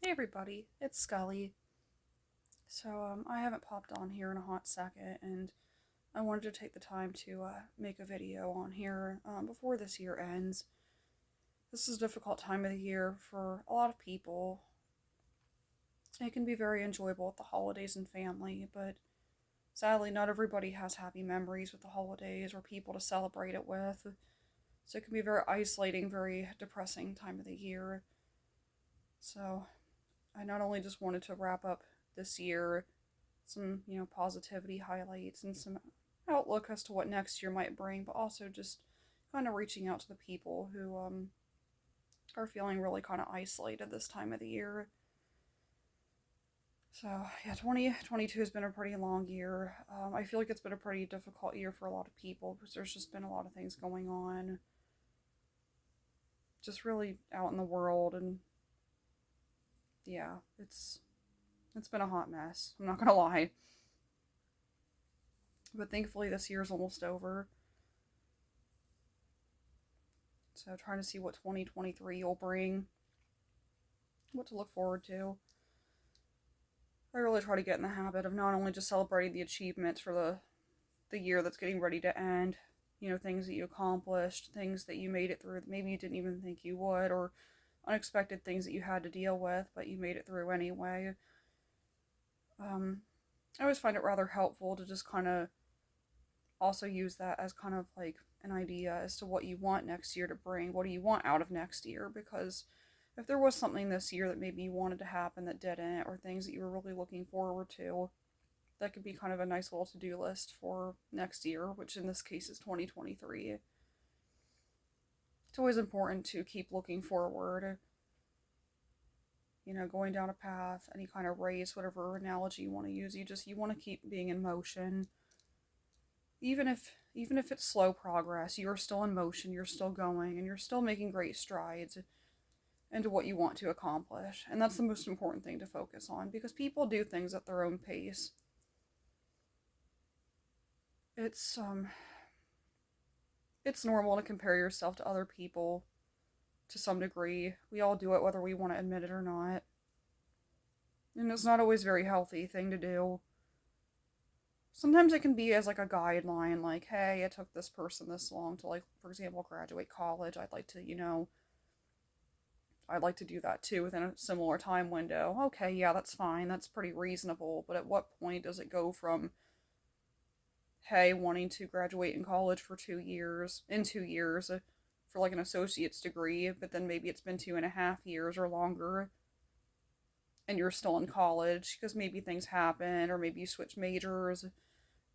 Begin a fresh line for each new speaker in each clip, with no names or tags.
Hey everybody, it's Skully. I haven't popped on here in a hot second, and I wanted to take the time to make a video on here before this year ends. This is a difficult time of the year for a lot of people. It can be very enjoyable with the holidays and family, but sadly, not everybody has happy memories with the holidays or people to celebrate it with. So it can be a very isolating, very depressing time of the year. So I not only just wanted to wrap up this year, some, positivity highlights and some outlook as to what next year might bring, but also just kind of reaching out to the people who are feeling really kind of isolated this time of the year. So, yeah, 2022 has been a pretty long year. I feel like it's been a pretty difficult year for a lot of people because there's just been a lot of things going on, just really out in the world, and yeah, it's been a hot mess. I'm not gonna lie. But thankfully, this year's almost over. So, trying to see what 2023 will bring, what to look forward to. I really try to get in the habit of not only just celebrating the achievements for the year that's getting ready to end, things that you accomplished, things that you made it through that maybe you didn't even think you would, or unexpected things that you had to deal with, but you made it through anyway. I always find it rather helpful to just kind of also use that as kind of like an idea as to what you want next year to bring. What do you want out of next year? Because if there was something this year that maybe you wanted to happen that didn't, or things that you were really looking forward to, that could be kind of a nice little to-do list for next year, which in this case is 2023. It's always important to keep looking forward, going down a path, any kind of race, whatever analogy you want to use. You want to keep being in motion. Even if it's slow progress, you're still in motion, you're still going, and you're still making great strides into what you want to accomplish. And that's the most important thing to focus on, because people do things at their own pace. It's normal to compare yourself to other people to some degree. We all do it whether we want to admit it or not. And it's not always a very healthy thing to do. Sometimes it can be as like a guideline, like, hey, it took this person this long to, like, for example, graduate college. I'd like to do that too within a similar time window. Okay, yeah, that's fine. That's pretty reasonable. But at what point does it go from, hey, wanting to graduate in college for 2 years, for like an associate's degree, but then maybe it's been 2.5 years or longer, and you're still in college because maybe things happen, or maybe you switch majors,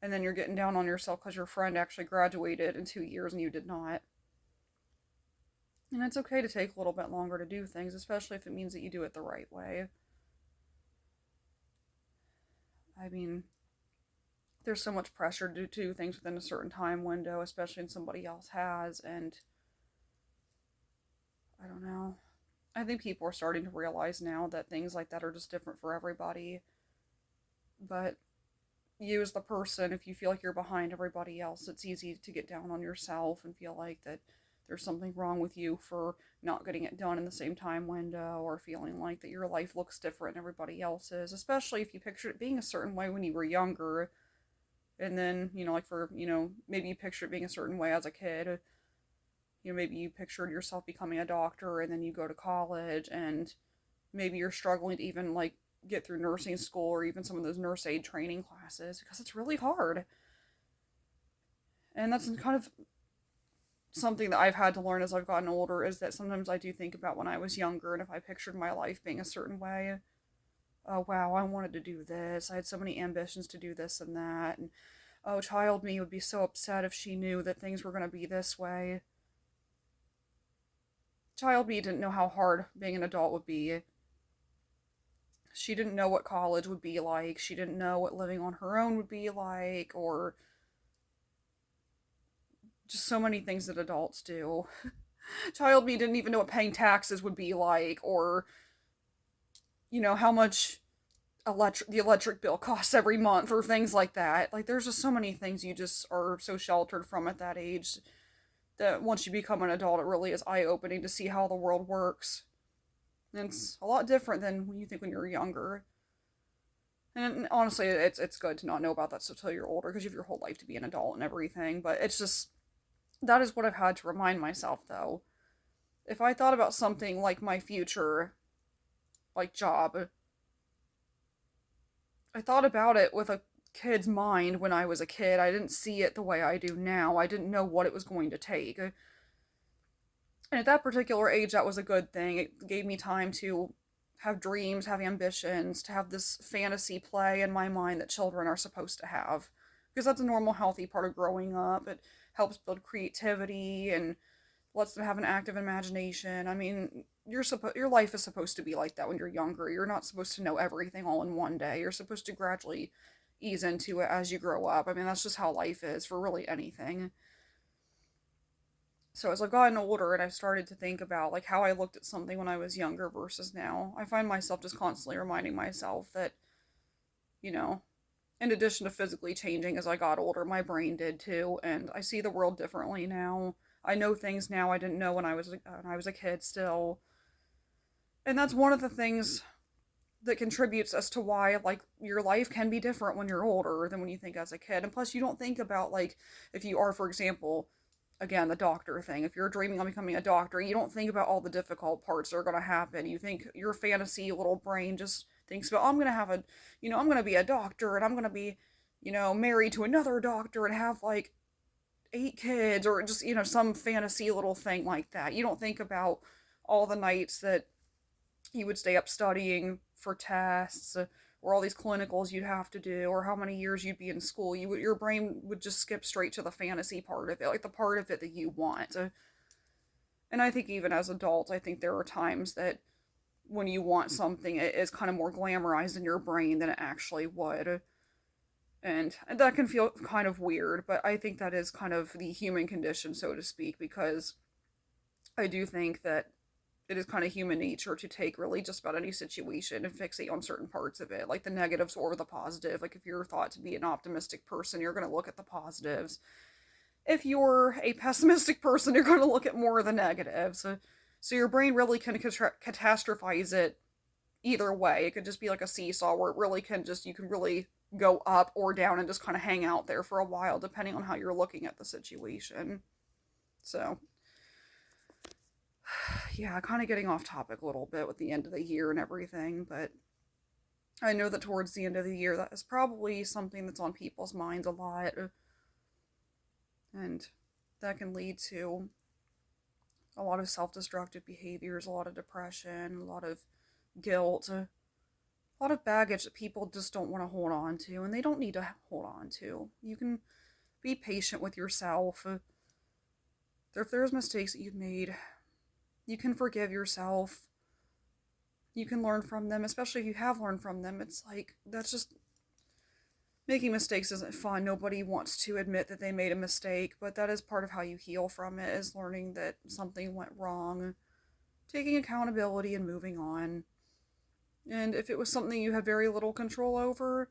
and then you're getting down on yourself because your friend actually graduated in 2 years and you did not. And it's okay to take a little bit longer to do things, especially if it means that you do it the right way. I mean, there's so much pressure to do things within a certain time window, especially when somebody else has, and I don't know. I think people are starting to realize now that things like that are just different for everybody. But you as the person, if you feel like you're behind everybody else, it's easy to get down on yourself and feel like that there's something wrong with you for not getting it done in the same time window, or feeling like that your life looks different than everybody else's, especially if you pictured it being a certain way when you were younger, and then, like for, maybe you pictured it being a certain way as a kid. Maybe you pictured yourself becoming a doctor, and then you go to college, and maybe you're struggling to even, like, get through nursing school, or even some of those nurse aid training classes, because it's really hard. And that's kind of something that I've had to learn as I've gotten older, is that sometimes I do think about when I was younger, and if I pictured my life being a certain way, oh wow, I wanted to do this, I had so many ambitions to do this and that, and oh, child me would be so upset if she knew that things were going to be this way. Child me didn't know how hard being an adult would be. She didn't know what college would be like. She didn't know what living on her own would be like, or just so many things that adults do. Child me didn't even know what paying taxes would be like, or, how much the electric bill costs every month, or things like that. Like, there's just so many things you just are so sheltered from at that age, that once you become an adult, it really is eye-opening to see how the world works. And it's a lot different than when you think when you're younger. And honestly, it's good to not know about that stuff until you're older, because you have your whole life to be an adult and everything. But it's just, that is what I've had to remind myself, though. If I thought about something like my future, like job, I thought about it with a kid's mind when I was a kid. I didn't see it the way I do now. I didn't know what it was going to take. And at that particular age, that was a good thing. It gave me time to have dreams, have ambitions, to have this fantasy play in my mind that children are supposed to have. Because that's a normal, healthy part of growing up. It helps build creativity and lets them have an active imagination. I mean, your life is supposed to be like that when you're younger. You're not supposed to know everything all in one day. You're supposed to gradually ease into it as you grow up. I mean, that's just how life is for really anything. So as I've gotten older and I've started to think about like how I looked at something when I was younger versus now, I find myself just constantly reminding myself that, you know, in addition to physically changing as I got older, my brain did too, and I see the world differently now. I know things now I didn't know when I was a kid still. And that's one of the things that contributes as to why like your life can be different when you're older than when you think as a kid. And plus you don't think about like if you are, for example, again, the doctor thing. If you're dreaming on becoming a doctor, you don't think about all the difficult parts that are going to happen. You think your fantasy little brain just thinks about, oh, I'm going to have I'm going to be a doctor and I'm going to be, married to another doctor and have like 8 kids or just, some fantasy little thing like that. You don't think about all the nights that you would stay up studying for tests, or all these clinicals you'd have to do, or how many years you'd be in school. Your brain would just skip straight to the fantasy part of it, like the part of it that you want. And I think even as adults, I think there are times that when you want something, it is kind of more glamorized in your brain than it actually would. And that can feel kind of weird, but I think that is kind of the human condition, so to speak, because I do think that it is kind of human nature to take really just about any situation and fixate on certain parts of it, like the negatives or the positive. Like if you're thought to be an optimistic person, you're going to look at the positives. If you're a pessimistic person, you're going to look at more of the negatives. So your brain really can catastrophize it either way. It could just be like a seesaw where it really can just, you can really go up or down and just kind of hang out there for a while, depending on how you're looking at the situation. So yeah, kind of getting off topic a little bit with the end of the year and everything, but I know that towards the end of the year, that is probably something that's on people's minds a lot, and that can lead to a lot of self-destructive behaviors, a lot of depression, a lot of guilt, a lot of baggage that people just don't want to hold on to, and they don't need to hold on to. You can be patient with yourself. If there's mistakes that you've made, you can forgive yourself. You can learn from them, especially if you have learned from them. It's like, that's just, making mistakes isn't fun. Nobody wants to admit that they made a mistake, but that is part of how you heal from it, is learning that something went wrong, taking accountability and moving on. And if it was something you had very little control over,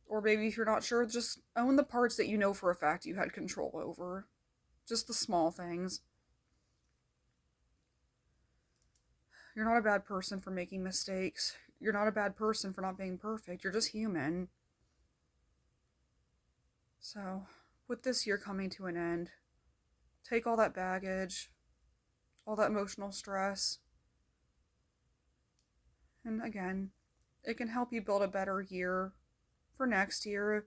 or maybe if you're not sure, just own the parts that you know for a fact you had control over. Just the small things. You're not a bad person for making mistakes. You're not a bad person for not being perfect. You're just human. So, with this year coming to an end, take all that baggage, all that emotional stress, and again, it can help you build a better year for next year.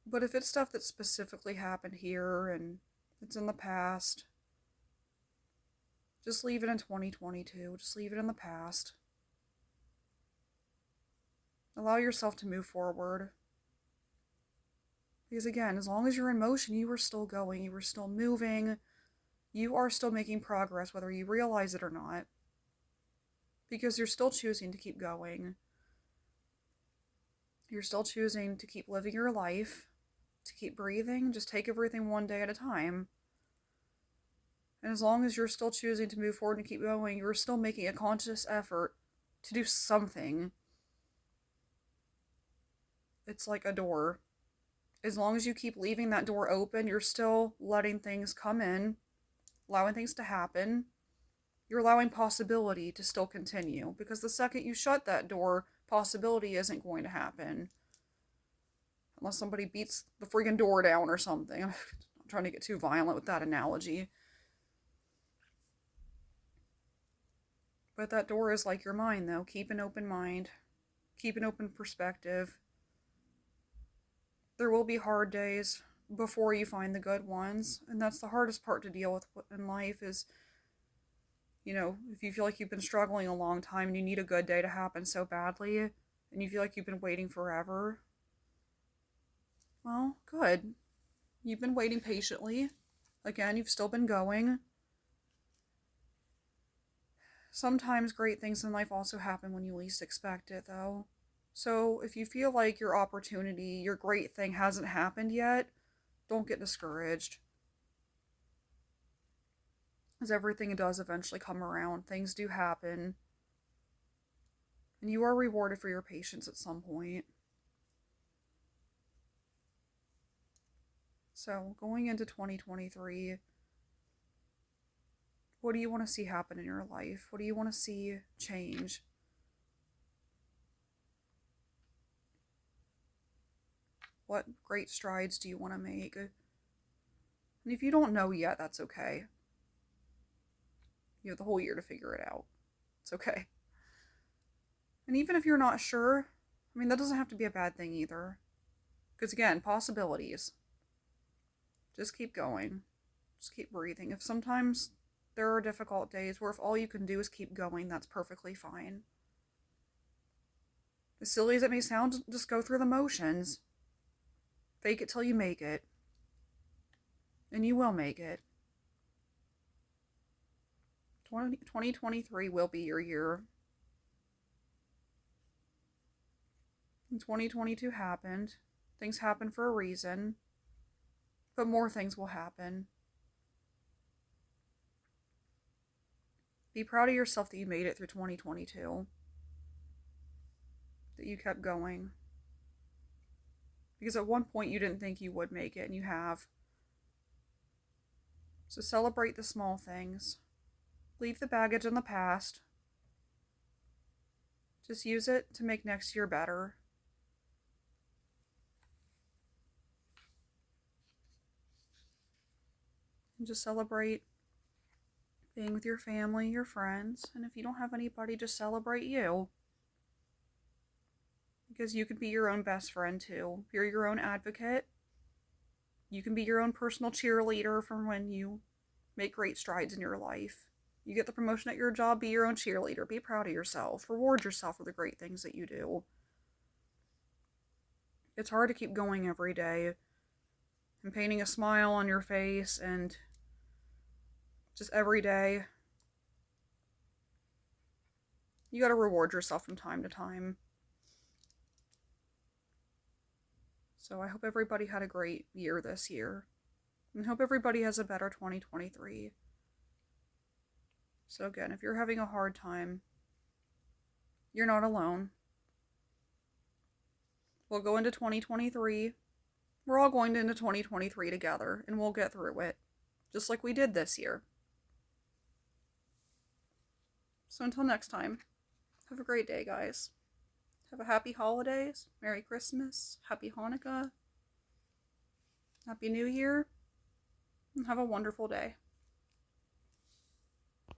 But if it's stuff that specifically happened here and it's in the past, just leave it in 2022. Just leave it in the past. Allow yourself to move forward. Because again, as long as you're in motion, you are still going, you are still moving, you are still making progress, whether you realize it or not. Because you're still choosing to keep going. You're still choosing to keep living your life, to keep breathing, just take everything one day at a time. And as long as you're still choosing to move forward and keep going, you're still making a conscious effort to do something. It's like a door. As long as you keep leaving that door open, you're still letting things come in, allowing things to happen. You're allowing possibility to still continue, because the second you shut that door, possibility isn't going to happen. Unless somebody beats the freaking door down or something. I'm trying to get too violent with that analogy. But that door is like your mind, though. Keep an open mind. Keep an open perspective. There will be hard days before you find the good ones. And that's the hardest part to deal with in life is, you know, if you feel like you've been struggling a long time and you need a good day to happen so badly, and you feel like you've been waiting forever, well, good. You've been waiting patiently. Again, you've still been going. Sometimes great things in life also happen when you least expect it, though. So if you feel like your opportunity, your great thing hasn't happened yet, don't get discouraged. As everything does eventually come around, things do happen. And you are rewarded for your patience at some point. So, going into 2023, what do you want to see happen in your life? What do you want to see change? What great strides do you want to make? And if you don't know yet, that's okay. You have the whole year to figure it out. It's okay. And even if you're not sure, I mean, that doesn't have to be a bad thing either. Because again, possibilities. Just keep going. Just keep breathing. If sometimes there are difficult days where if all you can do is keep going, that's perfectly fine. As silly as it may sound, just go through the motions. Fake it till you make it. And you will make it. 2023 will be your year. And 2022 happened. Things happen for a reason. But more things will happen. Be proud of yourself that you made it through 2022. That you kept going. Because at one point you didn't think you would make it, and you have. So celebrate the small things. Leave the baggage in the past. Just use it to make next year better. And just celebrate being with your family, your friends, and if you don't have anybody, just celebrate you. Because you can be your own best friend too. You're your own advocate. You can be your own personal cheerleader from when you make great strides in your life. You get the promotion at your job, be your own cheerleader. Be proud of yourself. Reward yourself for the great things that you do. It's hard to keep going every day and painting a smile on your face and just every day. You gotta reward yourself from time to time. So I hope everybody had a great year this year. And hope everybody has a better 2023. So again, if you're having a hard time, you're not alone. We'll go into 2023. We're all going into 2023 together, and we'll get through it. Just like we did this year. So until next time, have a great day, guys. Have a happy holidays, Merry Christmas, Happy Hanukkah, Happy New Year, and have a wonderful day.